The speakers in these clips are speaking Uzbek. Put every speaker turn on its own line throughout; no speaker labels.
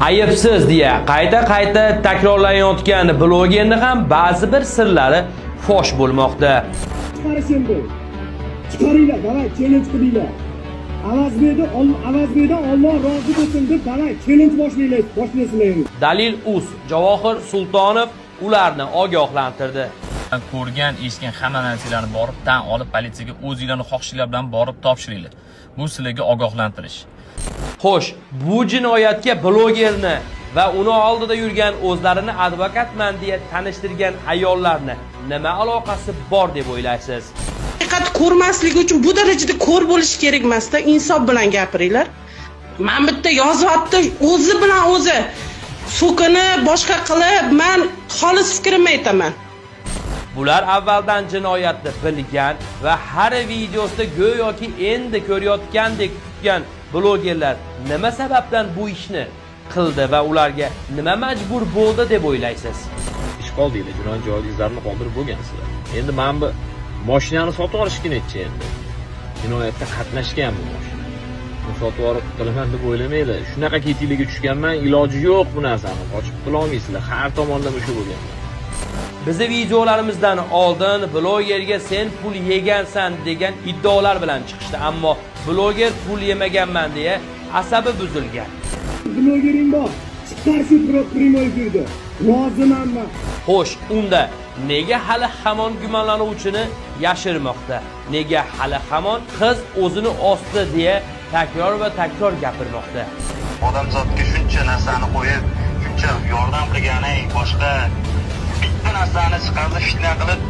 Ayıpsiz diye qayta takrorlanayotgan blogerning ham ba'zi bir sirlari fosh bo'lmoqda.
Chiqarishim bu. Chiqaringlar, davay, challenge qilinglar. Avazbeda Alloh rozi bo'lsin deb davay challenge boshlaysiz.
Dalil.uz Javohir Sultonov ularni ogohlantirdi.
Ko'rgan, eshitgan hamma narsalarni borib tan olib politsiyaga o'zingizlarning xohishinglar bilan borib topshiringlar. Bu sizlarga ogohlantirish.
Xo'sh, bu jinoyatga blogerni va uni oldida yurgan o'zlarini advokatman deya tanishtirgan ayollarni nima aloqasi bor deb o'ylaysiz?
Haqiqat ko'rmasligi uchun bu darajada ko'r bo'lish kerak emas-da, insof bilan gapiringlar. Men bitta yozyapti, o'zi bilan o'zi so'kini boshqa qilib, men xolis fikrimni aytaman.
Bular avvaldan jinoyatni bilgan va har videosida go'yoki endi ko'rayotgandek tutgan blogerlar nima sababdan bu ishni qildi va ularga nima majbur bo'ldi deb o'ylaysiz?
Ish qoldinglar, jinoyat joyida izlarini qoldirib bo'lgansizlar. Endi men bu mashinani sotib olishginachi endi. Jinoyatda qatnashgan bu mashina. Buni sotib olib qilaman deb o'ylamanglar. Shunaqa ketinglarga tushganman, iloji yo'q bu narsani. Qochib qilolmaysizlar. Har tomondan o'sha bo'lganman.
Bizi videolarimizdan oldin blogerga sen pul yegansan degan iddaolar bilan chiqishdi, ammo bloger pul yemaganman deya asabi buzilgan.
Blogering bor. Chiqarishib primoy efirda. Rozimanman.
Xo'sh, unda nega hali hamon gumonlanuvchini yashirmoqda? Nega hali hamon qiz o'zini osdi deya takror va takror gapirmoqda?
Odamzodga shuncha narsani qo'yib, shuncha yordam qilgani, boshqa bitta narsani chiqarib fitna qilib,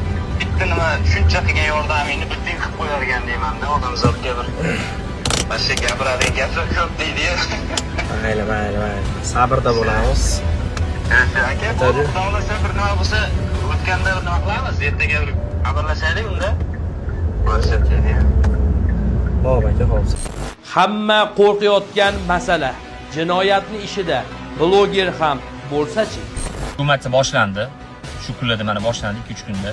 bitta nima shuncha qilgan yordamingni bitta qilib qo'yargan deyman-da, odamzodga bir Başka gapiradigan gaplar ko'p deydi.
Mayli. Sabrda bo'lamiz.
Aka, davlatda bir nima bo'lsa, o'tganda bir nima qilamiz, ertaga bir xabarlashaylik unda. Ko'rsatadi.
Xo'p, aka, xo'p.
Hamma qo'rqayotgan masala jinoyatning ishida bloger ham bo'lsa-chi?
Hukumatcha boshlandi. Shu kunlarda mana boshlandi 2-3 kunda.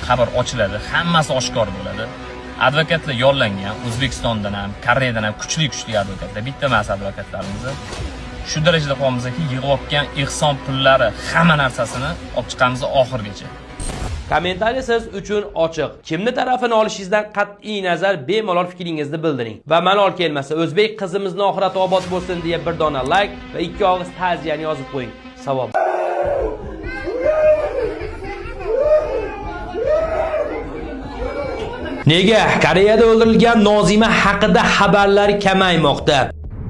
Xabar ochiladi, hammasi oshkor bo'ladi. Advokatlar yollangan, O'zbekistondan ham, Koreyadan ham kuchli advokatlar, bitta emas advokatlarimiz. Shu darajada qo'yamizki, yig'ilgan ehson pullari hamma narsasini olib chiqamiz oxirgacha.
Kommentariy siz uchun ochiq. Kimni tarafini olishingizdan qat'iy nazar bemalol fikringizni bildiring. Va malol kelmasa o'zbek qizimizni oxirati obod bo'lsin deya bir dona like va 2 og'iz ta'ziyani yozib qo'ying. Savob. Nega Koreyada o'ldirilgan Nozima haqida xabarlar kamaymoqda?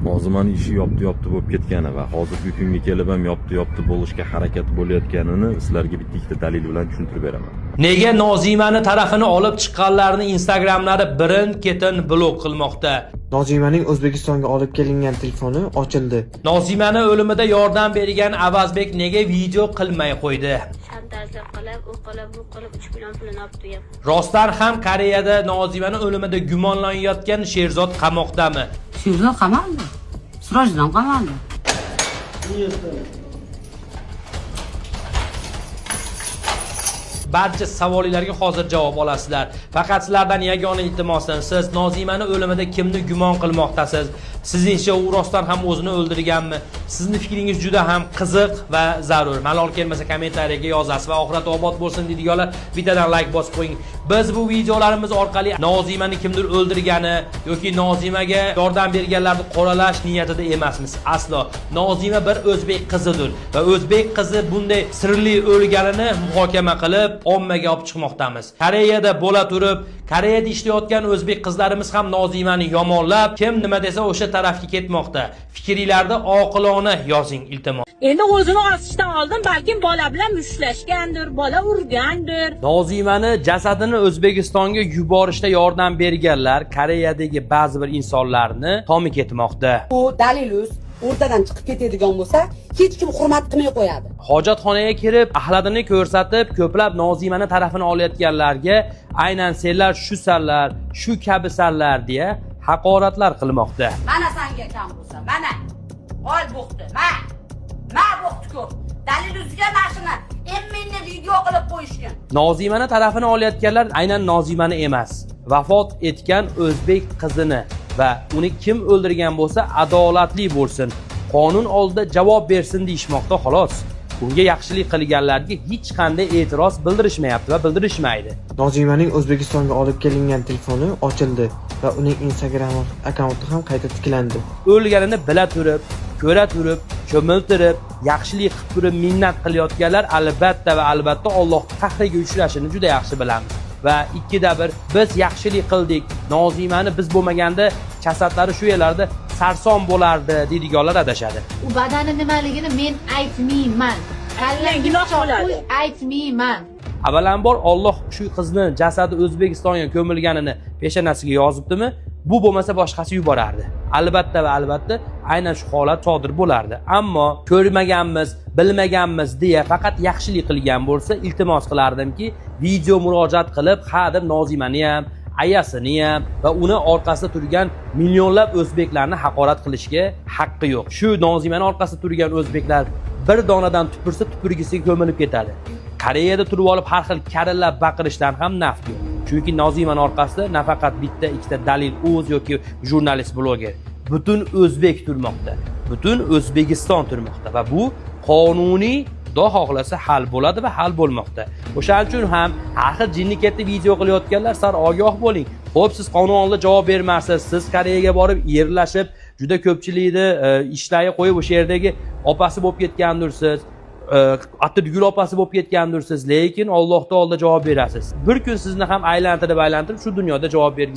Nozimaning ishi yopti bo'lib ketgani va hozirgi kunga kelib ham yopti bo'lishga harakat bo'layotganini sizlarga bitta dalil bilan tushuntirib beraman.
Nega Nozimani tarafini olib chiqqanlarni Instagramlari birin-ketin blok qilmoqda?
Nozimaning O'zbekistonga olib kelingan telefoni ochildi.
Nozimani o'limida yordam bergan Avazbek nega video qilmay qo'ydi?
Shantajlar qilib, u qilib, bu qilib 3 million pulini olib qo'yapti.
Rostdan ham Koreyada Nozimani o'limida gumonlanayotgan Sherzod qamoqdami?
Sherzod qamaldi. Sirojdan qamaldi.
Barcha savollarga hozir javob olasizlar. Faqat sizlardan yagona iltimosim, siz Nozimani o'limida kimni gumon qilmoqdasiz? Sizningcha u rostdan ham o'zini o'ldirganmi? Sizning fikringiz juda ham qiziq va zarur. Malol kelmasa kommentariyaga yozasiz va oxirat obod bo'lsin deydiganlar bittadan like bosib qo'ying. Biz bu videolarimiz orqali Nozimani kimdir o'ldirgani yoki Nozimaga yordam berganlarni qoralash niyatida emasmiz. Aslo. Nozima bir o'zbek qizidir va o'zbek qizi bunday sirli o'lganini muhokama qilib ommaga olib chiqmoqdamiz. Koreyada bo'la turib, Koreyada ishlayotgan o'zbek qizlarimiz ham Nozimani yomonlab, kim nima desa o'sha tarafga ketmoqda. Fikirlarda oqilona yozing iltimos.
Endi o'zini osishdan oldin balkim bola bilan mushtlashgandir, bola urgandir.
Nozimani jasadini O'zbekistonga yuborishda yordam berganlar Koreyadagi ba'zi bir insonlarni tomi ketmoqda.
Bu Dalil.uz o'rtadan chiqib ketadigan bo'lsa, hech kim hurmat qilmay qo'yadi.
Hojatxonaga kirib, ahladini ko'rsatib, ko'plab Nozimani tarafini olayotganlarga aynan senlar shu sanlar, shu kabi sanlar deya haqoratlar qilmoqda.
Mana senga kam bo'lsa, mana. Ol bo'xti, ma bo'xti ko'p. Dalil.uzga mashina emmenni video qilib qo'yishgan.
Nozimani tarafini olayotganlar aynan Nozimani emas, vafot etgan o'zbek qizini va uni kim o'ldirgan bo'lsa adolatli bo'lsin, qonun oldida javob bersin deyishmoqda xolos. Bunga yaxshilik qilganlarga hech qanday e'tiroz bildirishmayapti va bildirishmaydi.
Nozimaning O'zbekistonga olib kelingan telefoni ochildi va uning Instagram akkaunti ham qayta tiklandi.
O'lganini bila turib, ko'ra turib, cho'miltirib, yaxshilik qilib turib minnat qilayotganlar albatta va albatta Alloh qahriga uchrashini juda yaxshi bilamiz. Va ikkida bir biz yaxshilik qildik. Nozimani biz bo'lmaganda jasadlari shu yerlarda sarson bo'lardi deydiganlar adashadi.
U badani nimaligini men aytmayman.
gunoh bo'ladi.
Aytmayman.
Avvalambor Alloh shu qizni jasadi O'zbekistonga ko'milganini peshonasiga yozibdimi? Bu bo'lmasa boshqasi yuborardi. Albatta va albatta aynan shu holat sodir bo'lardi. Ammo ko'rmaganmiz, bilmaganmiz deya faqat yaxshilik qilgan bo'lsa, iltimos qilardimki, video murojaat qilib, ha deb Nozimani ham, ayasini ham va uni orqasida turgan millionlab o'zbeklarni haqorat qilishga haqqi yo'q. Shu Nozimani orqasida turgan o'zbeklar bir donadan tupursa tupurgisiga ko'milib ketadi. Koreyada turib olib har xil karillab baqirishdan ham naf yo'q. Chunki Nozimani orqasida nafaqat bitta ikkita dalil o'z yoki jurnalist bloger, butun o'zbek turmoqda. Butun O'zbekiston turmoqda va bu qonuniy Xudo xohlasa hal bo'ladi va hal bo'lmoqda. O'shaning uchun ham har xil jinni katta video qilayotganlar sar ogoh bo'ling. Xo'p, siz qonun oldida javob bermaysiz. Siz Koreyaga borib yerlashib, juda ko'pchilikni ishlarga qo'yib o'sha yerdagi opasi bo'lib ketgandirsiz. Atirgul opasi bo'lib ketgandirsiz, lekin Allohning oldida javob berasiz. Bir kun sizni ham aylantirib shu dunyoda javob bergisiz